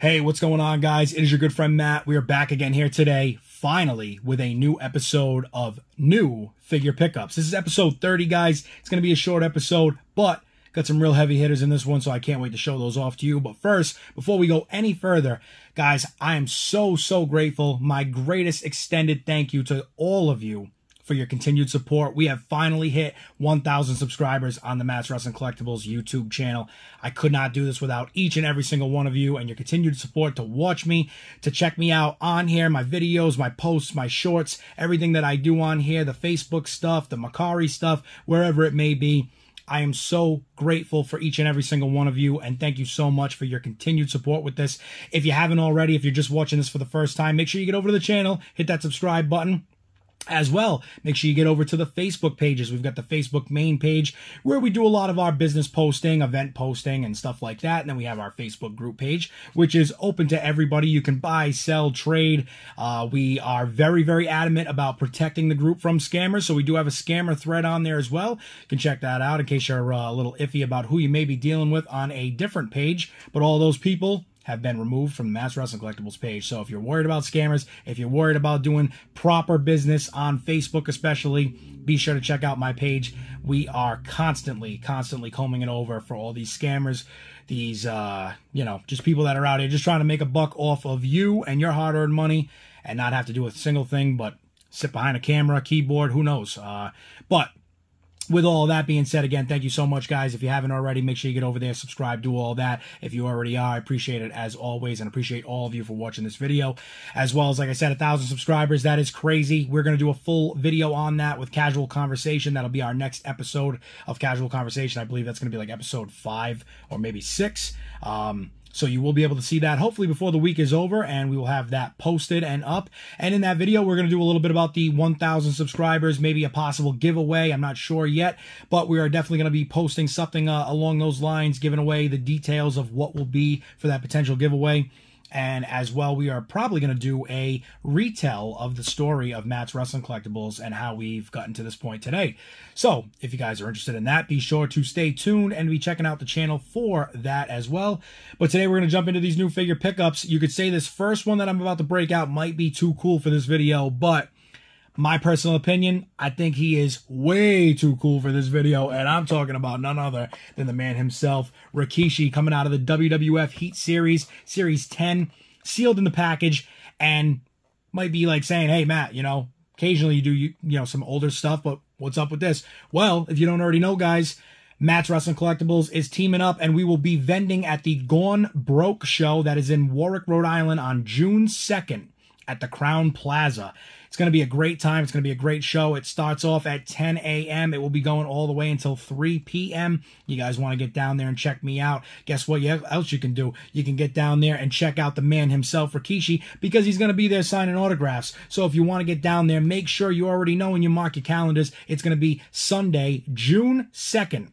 Hey, what's going on, guys? It is your good friend Matt. We are back again here today, finally, with a new episode of new figure pickups. This is episode 30, guys. It's going to be a short episode, but got some real heavy hitters in this one, so I can't wait to show those off to you. But first, before we go any further, guys, I am so grateful. My greatest extended thank you to all of you for your continued support. We have finally hit 1,000 subscribers on the Matt's Wrestling Collectibles YouTube channel. I could not do this without each and every single one of you and your continued support to watch me, to check me out on here, my videos, my posts, my shorts, everything that I do on here, the Facebook stuff, the MERCARI stuff, wherever it may be. I am so grateful for each and every single one of you, and thank you so much for your continued support with this. If you haven't already, if you're just watching this for the first time, make sure you get over to the channel, hit that subscribe button. As well, make sure you get over to the Facebook pages. We've got the Facebook main page where we do a lot of our business posting, event posting, and stuff like that. And then we have our Facebook group page, which is open to everybody. You can buy, sell, trade. We are very adamant about protecting the group from scammers. So we do have a scammer thread on there as well. You can check that out in case you're a little iffy about who you may be dealing with on a different page. But all those people have been removed from the Matt's Wrestling Collectibles page. So if you're worried about scammers, if you're worried about doing proper business on Facebook especially, be sure to check out my page. We are constantly combing it over for all these scammers, these, just people that are out here just trying to make a buck off of you and your hard-earned money and not have to do a single thing but sit behind a camera, keyboard, who knows. But with all that being said, again, thank you so much, guys. If you haven't already, make sure you get over there, subscribe, do all that. If you already are, I appreciate it as always, and appreciate all of you for watching this video. As well as, like I said, 1,000 subscribers. That is crazy. We're going to do a full video on that with Casual Conversation. That'll be our next episode of Casual Conversation. I believe that's going to be like episode 5 or maybe 6. So you will be able to see that hopefully before the week is over, and we will have that posted and up. And in that video, we're going to do a little bit about the 1,000 subscribers, maybe a possible giveaway. I'm not sure yet, but we are definitely going to be posting something along those lines, giving away the details of what will be for that potential giveaway. And as well, we are probably going to do a retell of the story of Matt's Wrestling Collectibles and how we've gotten to this point today. So if you guys are interested in that, be sure to stay tuned and be checking out the channel for that as well. But today we're going to jump into these new figure pickups. You could say this first one that I'm about to break out might be too cool for this video, but my personal opinion, I think he is way too cool for this video, and I'm talking about none other than the man himself, Rikishi, coming out of the WWF Heat Series, Series 10, sealed in the package, and might be like saying, hey, Matt, occasionally you do some older stuff, but what's up with this? Well, if you don't already know, guys, Matt's Wrestling Collectibles is teaming up, and we will be vending at the Gone Broke show that is in Warwick, Rhode Island on June 2nd at the Crown Plaza. It's going to be a great time. It's going to be a great show. It starts off at 10 a.m. It will be going all the way until 3 p.m. You guys want to get down there and check me out. Guess what else you can do? You can get down there and check out the man himself, Rikishi, because he's going to be there signing autographs. So if you want to get down there, make sure you already know and you mark your calendars. It's going to be Sunday, June 2nd.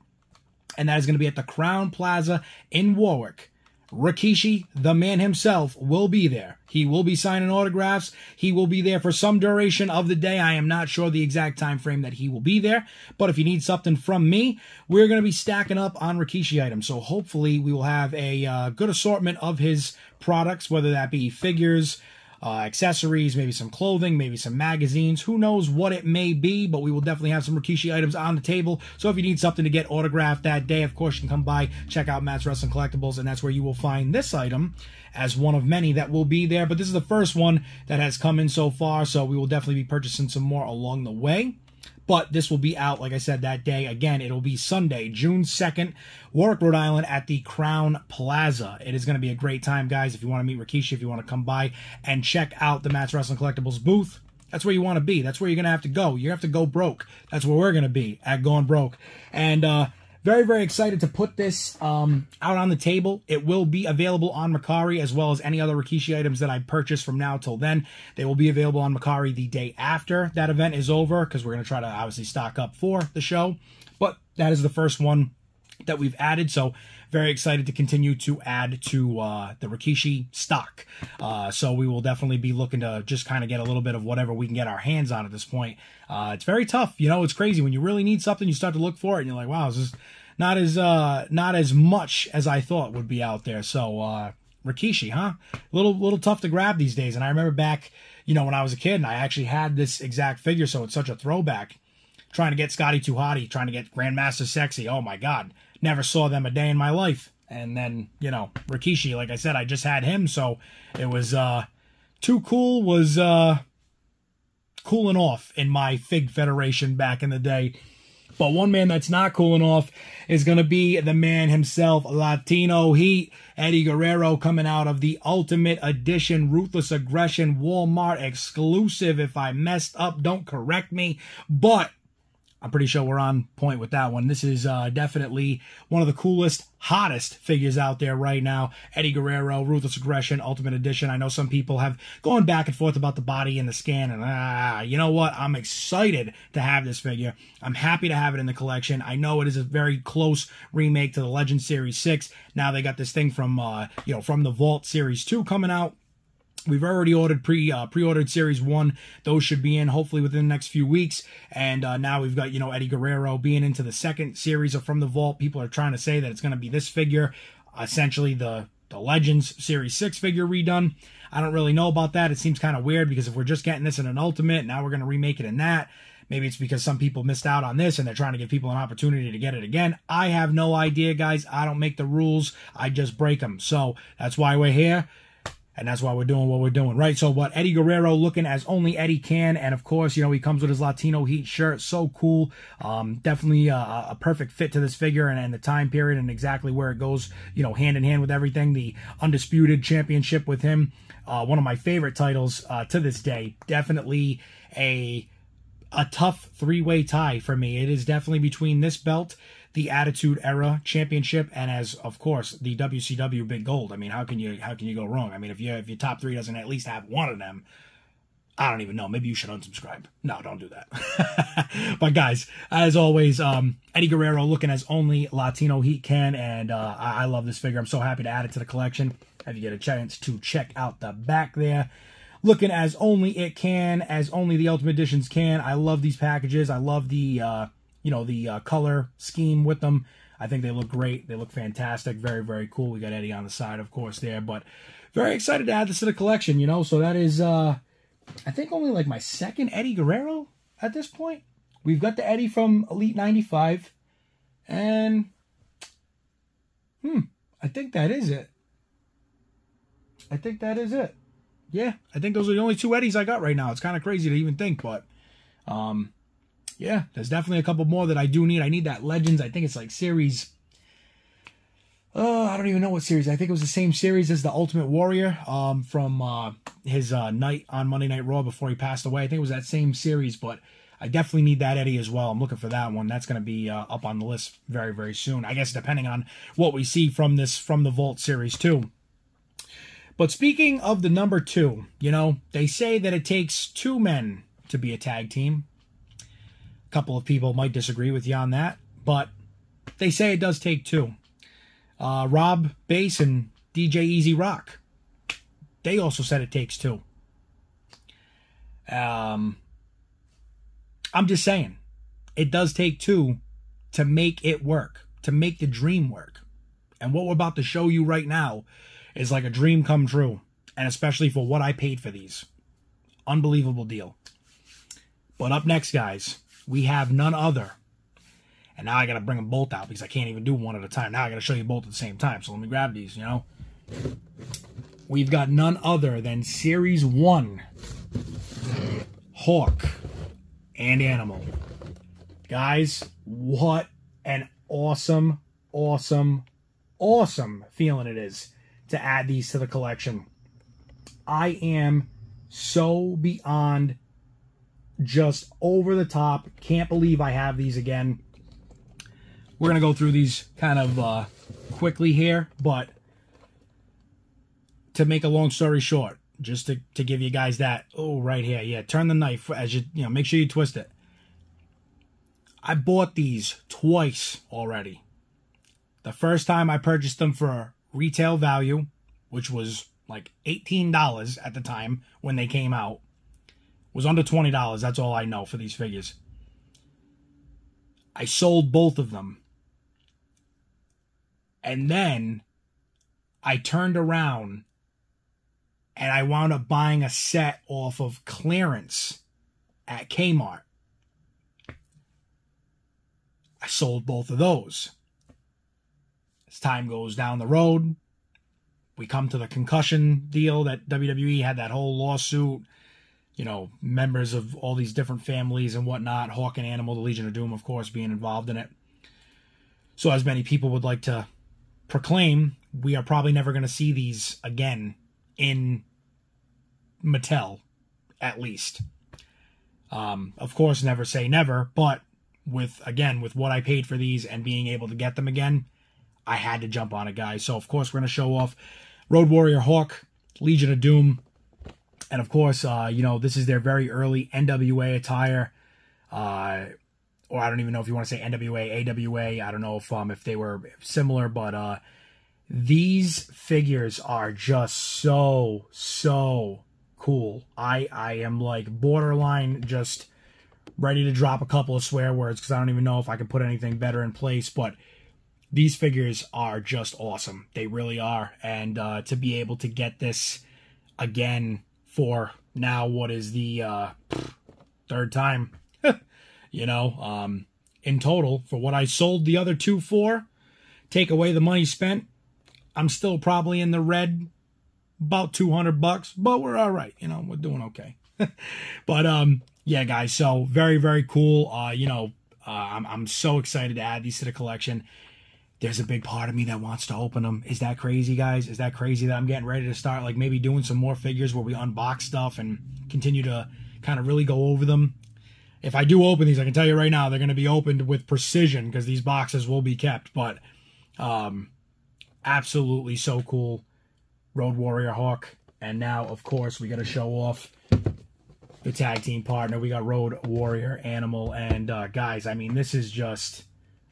And that is going to be at the Crown Plaza in Warwick. Rikishi, the man himself, will be there. He will be signing autographs. He will be there for some duration of the day. I am not sure the exact time frame that he will be there, but if you need something from me, we're going to be stacking up on Rikishi items. So hopefully we will have a good assortment of his products, whether that be figures, accessories, maybe some clothing, maybe some magazines. Who knows what it may be, but we will definitely have some Rikishi items on the table. So if you need something to get autographed that day, of course, you can come by, check out Matt's Wrestling Collectibles, and that's where you will find this item as one of many that will be there. But this is the first one that has come in so far, so we will definitely be purchasing some more along the way. But this will be out, like I said, that day. Again, it'll be Sunday, June 2nd, Warwick, Rhode Island at the Crown Plaza. It is going to be a great time, guys. If you want to meet Rikishi, if you want to come by and check out the Matt's Wrestling Collectibles booth, that's where you want to be. That's where you're going to have to go. You have to go broke. That's where we're going to be, at Gone Broke. And very excited to put this out on the table. It will be available on MERCARI as well as any other Rikishi items that I purchase from now till then. They will be available on MERCARI the day after that event is over, because we're going to try to obviously stock up for the show. But that is the first one that we've added, so very excited to continue to add to the Rikishi stock. So we will definitely be looking to just kind of get a little bit of whatever we can get our hands on at this point. It's very tough. It's crazy. When you really need something, you start to look for it, and you're like, wow, this is not as much as I thought would be out there. So Rikishi, huh? Little tough to grab these days. And I remember back, you know, when I was a kid and I actually had this exact figure, so it's such a throwback. Trying to get Scotty 2 Hotty, trying to get Grandmaster Sexy. Oh my God. Never saw them a day in my life. And then, you know, Rikishi, like I said, I just had him, so it was too cool, was cooling off in my Fig Federation back in the day. But one man that's not cooling off is going to be the man himself, Latino Heat, Eddie Guerrero, coming out of the Ultimate Edition Ruthless Aggression Walmart exclusive. If I messed up, don't correct me, but I'm pretty sure we're on point with that one. This is definitely one of the coolest, hottest figures out there right now. Eddie Guerrero, Ruthless Aggression, Ultimate Edition. I know some people have gone back and forth about the body and the scan, and you know what? I'm excited to have this figure. I'm happy to have it in the collection. I know it is a very close remake to the Legend Series 6. Now they got this thing from, you know, from the Vault Series 2 coming out. We've already ordered pre-ordered Series 1. Those should be in hopefully within the next few weeks. And now we've got, you know, Eddie Guerrero being into the second series of From the Vault. People are trying to say that it's going to be this figure, essentially the Legends Series 6 figure redone. I don't really know about that. It seems kind of weird because if we're just getting this in an Ultimate, now we're going to remake it in that. Maybe it's because some people missed out on this and they're trying to give people an opportunity to get it again. I have no idea, guys. I don't make the rules. I just break them. So that's why we're here. And that's why we're doing what we're doing, right? So what Eddie Guerrero looking as only Eddie can. And of course, you know, he comes with his Latino Heat shirt. So cool. Definitely a perfect fit to this figure and the time period and exactly where it goes, you know, hand in hand with everything. The Undisputed Championship with him. One of my favorite titles to this day. Definitely a tough three-way tie for me. It is definitely between this belt, the Attitude Era Championship, and as of course the WCW Big Gold. I mean, how can you go wrong? I mean, if your top three doesn't at least have one of them, I don't even know. Maybe you should unsubscribe. No, don't do that. But guys, as always, Eddie Guerrero looking as only Latino Heat can, and I love this figure. I'm so happy to add it to the collection. If you get a chance to check out the back there. Looking as only it can, as only the Ultimate Editions can. I love these packages. I love the you know, the color scheme with them. I think they look great. They look fantastic. Very, very cool. We got Eddie on the side, of course, there. But very excited to add this to the collection, you know. So that is, I think, only like my second Eddie Guerrero at this point. We've got the Eddie from Elite 95. And, I think that is it. I think that is it. Yeah, I think those are the only two Eddies I got right now. It's kind of crazy to even think, but yeah, there's definitely a couple more that I do need. I need that Legends. I think it's like series, I don't even know what series. I think it was the same series as the Ultimate Warrior from his night on Monday Night Raw before he passed away. I think it was that same series, but I definitely need that Eddie as well. I'm looking for that one. That's going to be up on the list very, very soon. I guess depending on what we see from the Vault Series 2. But speaking of the number 2, you know, they say that it takes 2 men to be a tag team. A couple of people might disagree with you on that, but they say it does take 2. Rob Bass and DJ Easy Rock, they also said it takes 2. I'm just saying, it does take 2 to make it work, to make the dream work. And what we're about to show you right now is like a dream come true, and especially for what I paid for these. Unbelievable deal. But up next, guys, we have none other. And now I got to bring them both out because I can't even do one at a time. Now I got to show you both at the same time. So let me grab these, you know. We've got none other than Series 1, Hawk and Animal. Guys, what an awesome, awesome, awesome feeling it is to add these to the collection. I am so beyond just over the top. Can't believe I have these again. We're going to go through these kind of quickly here, but to make a long story short, just to give you guys that, oh, right here, yeah, turn the knife as you know, make sure you twist it. I bought these twice already. The first time I purchased them for retail value, which was like $18 at the time when they came out. Was under $20, that's all I know for these figures. I sold both of them. And then I turned around and I wound up buying a set off of clearance at Kmart. I sold both of those. As time goes down the road, we come to the concussion deal that WWE had, that whole lawsuit. You know, members of all these different families and whatnot, Hawk and Animal, the Legion of Doom, of course, being involved in it. So as many people would like to proclaim, we are probably never going to see these again in Mattel, at least. Of course, never say never, but with what I paid for these and being able to get them again, I had to jump on it, guys. So, of course, we're going to show off Road Warrior Hawk, Legion of Doom, and, of course, you know, this is their very early NWA attire, or I don't even know if you want to say NWA, AWA. I don't know if they were similar, but these figures are just so cool. I am like borderline just ready to drop a couple of swear words because I don't even know if I can put anything better in place, but these figures are just awesome. They really are. And to be able to get this again for now, what is the third time, you know, in total, for what I sold the other two for, take away the money spent, I'm still probably in the red, about $200, but we're all right. You know, we're doing okay. But yeah, guys, so very cool. You know, I'm so excited to add these to the collection. There's a big part of me that wants to open them. Is that crazy, guys? Is that crazy that I'm getting ready to start, like, maybe doing some more figures where we unbox stuff and continue to kind of really go over them? If I do open these, I can tell you right now, they're going to be opened with precision because these boxes will be kept. But absolutely so cool. Road Warrior Hawk. And now, of course, we got to show off the tag team partner. We got Road Warrior Animal. And guys, I mean, this is just,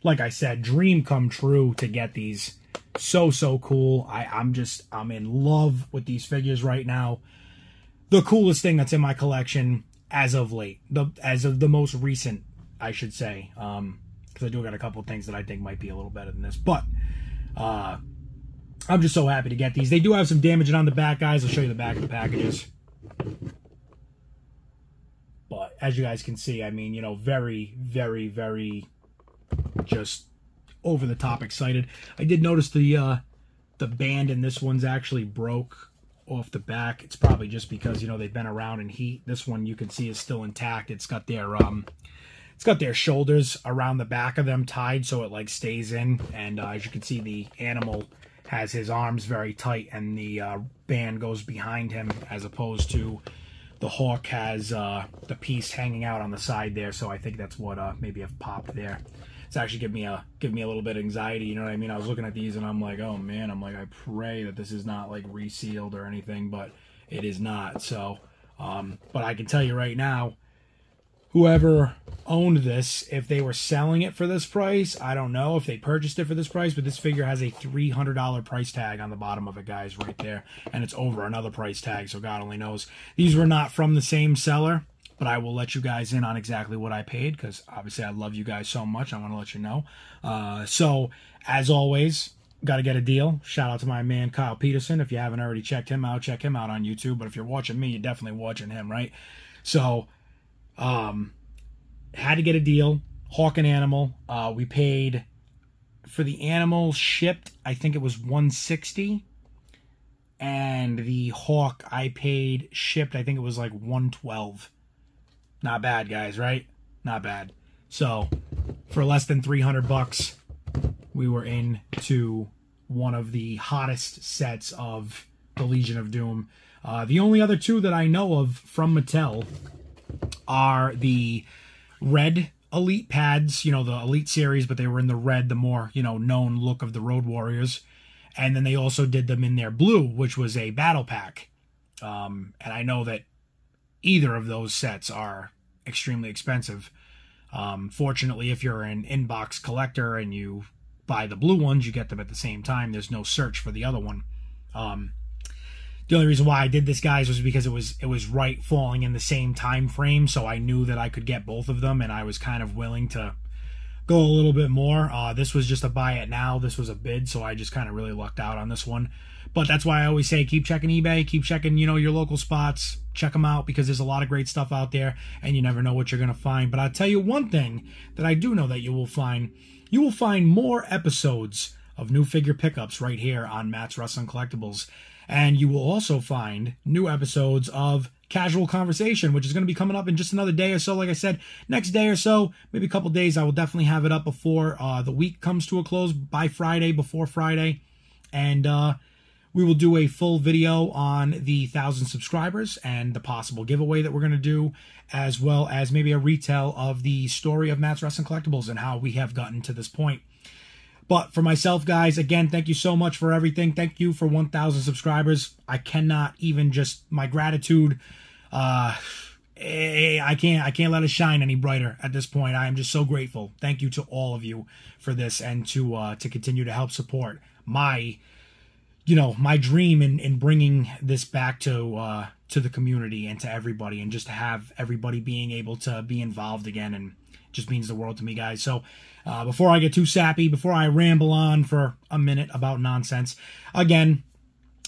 like I said, dream come true to get these. So cool. I'm in love with these figures right now. The coolest thing that's in my collection as of late. As of the most recent, I should say. Because I do got a couple of things that I think might be a little better than this. But I'm just so happy to get these. They do have some damaging on the back, guys. I'll show you the back of the packages. But as you guys can see, I mean, you know, very just over the top excited. I did notice the band in this one's actually broke off the back. It's probably just because, you know, they've been around in heat. This one you can see is still intact. It's got their shoulders around the back of them tied so it like stays in. And as you can see, the animal has his arms very tight and the band goes behind him, as opposed to the Hawk has the piece hanging out on the side there. So I think that's what maybe I've popped there. It's actually give me a little bit of anxiety, you know what I mean? I was looking at these and I'm like, oh man, I'm like, I pray that this is not like resealed or anything, but it is not. So, but I can tell you right now, whoever owned this, if they were selling it for this price, I don't know if they purchased it for this price, but this figure has a $300 price tag on the bottom of it, guys, right there. And it's over another price tag, so God only knows. These were not from the same seller, but I will let you guys in on exactly what I paid, because obviously I love you guys so much. I want to let you know. So, as always, got to get a deal. Shout out to my man, Kyle Peterson. If you haven't already checked him out, check him out on YouTube. But if you're watching me, you're definitely watching him, right? So, had to get a deal. Hawk and Animal. We paid for the animal shipped, I think it was $160. And the Hawk I paid shipped, I think it was like $112. Not bad, guys, right? Not bad. So, for less than $300, we were into one of the hottest sets of the Legion of Doom. The only other two that I know of from Mattel are the red Elite pads, you know, the Elite series, but they were in the red, the more, you know, known look of the Road Warriors. And then they also did them in their blue, which was a battle pack. And I know that either of those sets are extremely expensive. Fortunately, if you're an inbox collector and you buy the blue ones, you get them at the same time. There's no search for the other one. The only reason why I did this, guys, was because it was right falling in the same time frame, so I knew that I could get both of them, and I was kind of willing to go a little bit more. This was just a buy it now. This was a bid, so I just kind of really lucked out on this one. But that's why I always say keep checking eBay, keep checking, you know, your local spots. Check them out because there's a lot of great stuff out there, and you never know what you're going to find. But I'll tell you one thing that I do know that you will find. You will find more episodes of new figure pickups right here on Matt's Wrestling Collectibles. And you will also find new episodes of Casual Conversation, which is going to be coming up in just another day or so. Like I said, next day or so, maybe a couple days, I will definitely have it up before the week comes to a close, by Friday, before Friday. And we will do a full video on the 1,000 subscribers and the possible giveaway that we're going to do, as well as maybe a retell of the story of Matt's Wrestling Collectibles and how we have gotten to this point. But for myself, guys, again, thank you so much for everything. Thank you for 1,000 subscribers. I cannot even just, my gratitude, I can't let it shine any brighter at this point. I am just so grateful. Thank you to all of you for this, and to continue to help support my, you know, my dream in bringing this back to the community and to everybody, and just to have everybody being able to be involved again, and just means the world to me, guys. So before I get too sappy, before I ramble on for a minute about nonsense, again,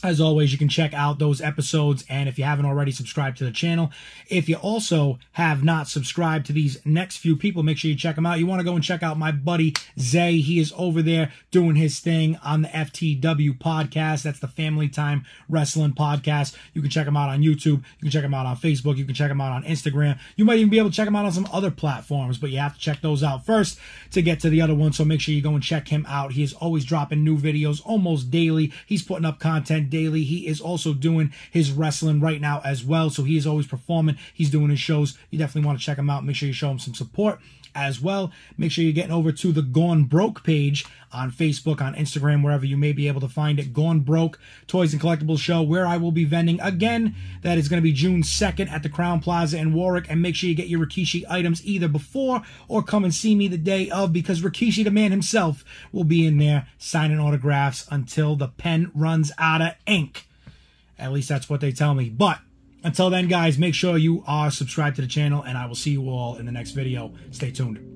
as always, you can check out those episodes, and if you haven't already, subscribe to the channel. If you also have not subscribed to these next few people, make sure you check them out. You want to go and check out my buddy Zay. He is over there doing his thing on the FTW podcast. That's the Family Time Wrestling podcast. You can check him out on YouTube. You can check him out on Facebook. You can check him out on Instagram. You might even be able to check him out on some other platforms, but you have to check those out first to get to the other ones. So make sure you go and check him out. He is always dropping new videos almost daily. He's putting up content daily. He is also doing his wrestling right now as well, so he is always performing. He's doing his shows. You definitely want to check him out. Make sure you show him some support as well. Make sure you're getting over to the Gone Broke page on Facebook, on Instagram, wherever you may be able to find it. Gone Broke Toys and Collectibles Show, where I will be vending again. That is going to be June 2nd at the Crown Plaza in Warwick. And make sure you get your Rikishi items either before or come and see me the day of, because Rikishi, the man himself, will be in there signing autographs until the pen runs out of ink. At least that's what they tell me. But until then, guys, make sure you are subscribed to the channel, and I will see you all in the next video. Stay tuned.